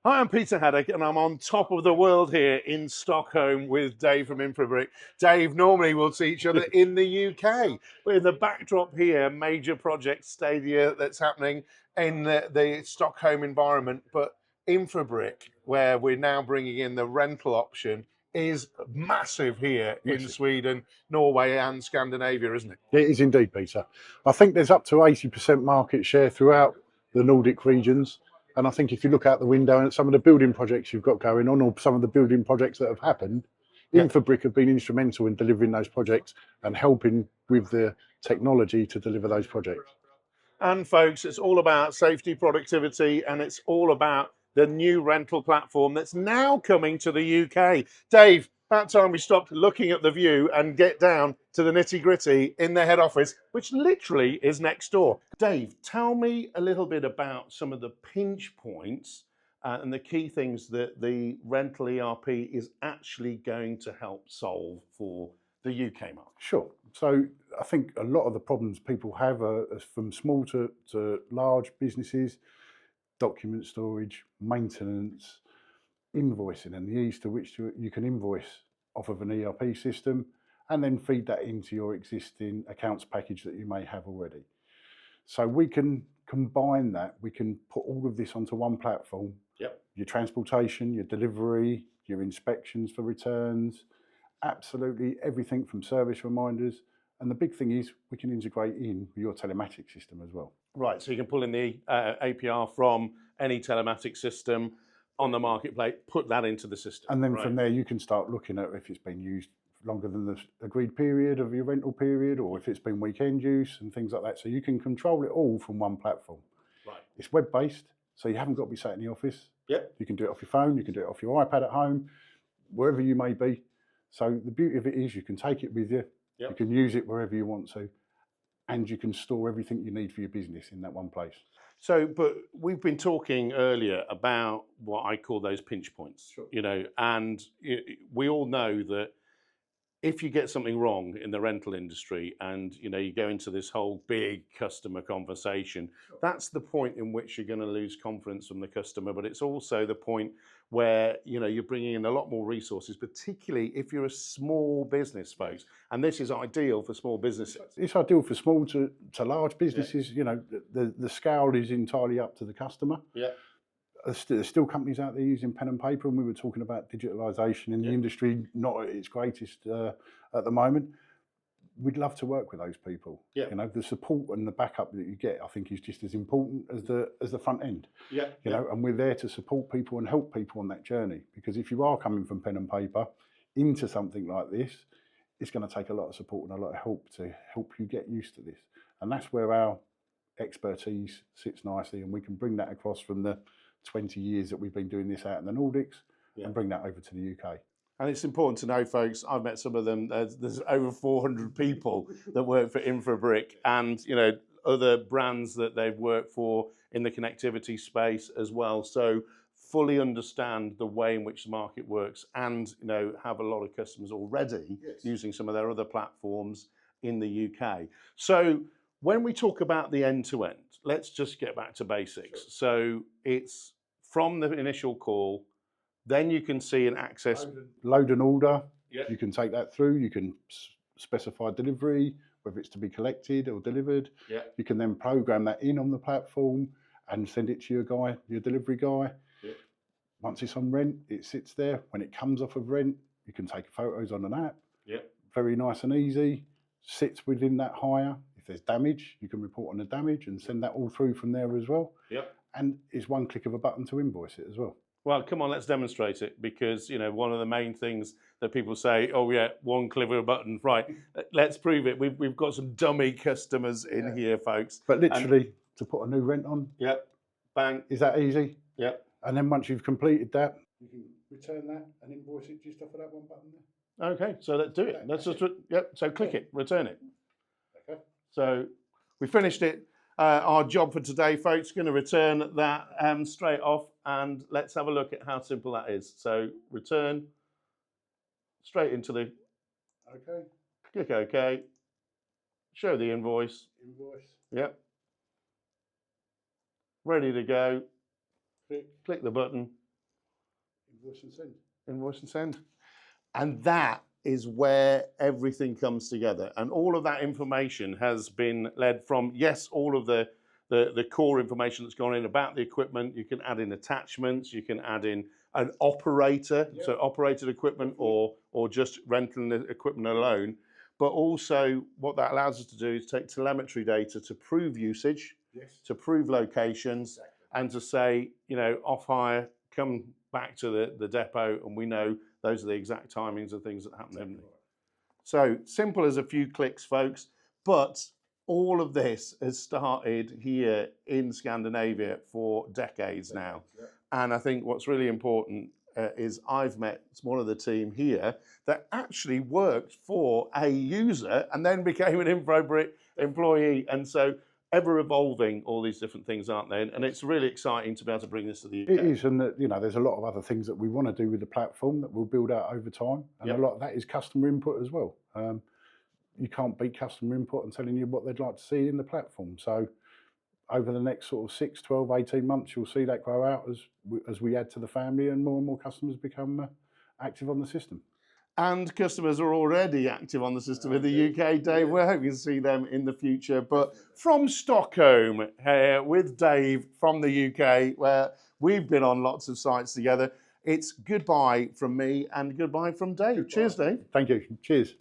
Hi, I'm Peter Haddock, and I'm on top of the world here in Stockholm with Dave from Infobric. Dave, normally we'll see each other in the UK, but in the backdrop here, major project stadia that's happening in the Stockholm environment. But Infobric, where we're now bringing in the rental option, is massive here in Sweden, Norway, and Scandinavia, isn't it? It is indeed, Peter. I think there's up to 80% market share throughout the Nordic regions. And I think if you look out the window at some of the building projects you've got going on, or some of the building projects that have happened, Infobric have been instrumental in delivering those projects and helping with the technology to deliver those projects. And folks, it's all about safety, productivity, and it's all about the new rental platform that's now coming to the UK. Dave, about time we stopped looking at the view and get down to the nitty gritty in the head office, which literally is next door. Dave, tell me a little bit about some of the pinch points and the key things that the rental ERP is actually going to help solve for the UK market. Sure. So I think a lot of the problems people have are from small to large businesses: document storage, maintenance, invoicing, and the ease to which you can invoice off of an ERP system and then feed that into your existing accounts package that you may have already. So we can combine that. We can put all of this onto one platform. Yep. Your transportation, your delivery, your inspections for returns, absolutely everything from service reminders. And the big thing is we can integrate in with your telematics system as well. Right, so you can pull in the APR from any telematics system on the marketplace, put that into the system. And then from there you can start looking at if it's been used longer than the agreed period of your rental period, or if it's been weekend use and things like that. So you can control it all from one platform. Right. It's web-based, so you haven't got to be sat in the office. Yep. You can do it off your phone, you can do it off your iPad at home, wherever you may be. So the beauty of it is you can take it with you, Yep. You can use it wherever you want to, and you can store everything you need for your business in that one place. So, but we've been talking earlier about what I call those pinch points, Sure. And we all know that if you get something wrong in the rental industry and you go into this whole big customer conversation, that's the point in which you're going to lose confidence from the customer. But it's also the point where you're bringing in a lot more resources, particularly if you're a small business, folks. And this is ideal for small businesses. It's ideal for small to large businesses. Yeah. The scale is entirely up to the customer. Yeah. There's still companies out there using pen and paper, and we were talking about digitalisation in the industry, not at its greatest at the moment. We'd love to work with those people. Yeah. The support and the backup that you get, I think, is just as important as the front end. Yeah. And we're there to support people and help people on that journey. Because if you are coming from pen and paper into something like this, it's going to take a lot of support and a lot of help to help you get used to this. And that's where our expertise sits nicely, and we can bring that across from the 20 years that we've been doing this out in the Nordics and bring that over to the UK. And it's important to know, folks, I've met some of them. There's over 400 people that work for Infobric and, other brands that they've worked for in the connectivity space as well. So fully understand the way in which the market works and, have a lot of customers already using some of their other platforms in the UK. So when we talk about the end-to-end, let's just get back to basics. Sure. So it's from the initial call, then you can see and access. Load an order. Yep. You can take that through. You can specify delivery, whether it's to be collected or delivered. Yep. You can then program that in on the platform and send it to your delivery guy. Yep. Once it's on rent, it sits there. When it comes off of rent, you can take photos on an app. Yep. Very nice and easy. Sits within that hire. If there's damage, you can report on the damage and send that all through from there as well. Yep. And it's one click of a button to invoice it as well. Well, come on, let's demonstrate it, because one of the main things that people say, oh yeah, one click of a button, right? Let's prove it. We've got some dummy customers in here, folks. But literally, to put a new rent on, bang, is that easy? Yep. And then once you've completed that, you can return that and invoice it just off of that one button there. Okay, so let's do it. Let's just so click it, return it. Okay. So we finished it. Our job for today, folks, going to return that straight off, and let's have a look at how simple that is. So return straight into the. Okay. Click OK. Show the invoice. Invoice. Yep. Ready to go. Click. Click the button. Invoice and send. Invoice and send. And that is where everything comes together. And all of that information has been led from, yes, all of the core information that's gone in about the equipment. You can add in attachments, you can add in an operator, so operated equipment or just renting the equipment alone. But also what that allows us to do is take telemetry data to prove usage, to prove locations, and to say, you know, off hire, come back to the depot, and we know those are the exact timings of things that happen. So simple as a few clicks, folks, but all of this has started here in Scandinavia for decades now. And I think what's really important is I've met one of the team here that actually worked for a user and then became an Infobric employee. And so ever evolving, all these different things, aren't they? And it's really exciting to be able to bring this to the UK. It is, and you know, there's a lot of other things that we want to do with the platform that we'll build out over time, and a lot of that is customer input as well. You can't beat customer input and telling you what they'd like to see in the platform. So over the next sort of 6, 12, 18 months, you'll see that grow out as we add to the family and more customers become active on the system. And customers are already active on the system in the UK, Dave. We're hoping to see them in the future. But from Stockholm, here with Dave from the UK, where we've been on lots of sites together, it's goodbye from me and goodbye from Dave. Cheers, Dave. Thank you. Cheers.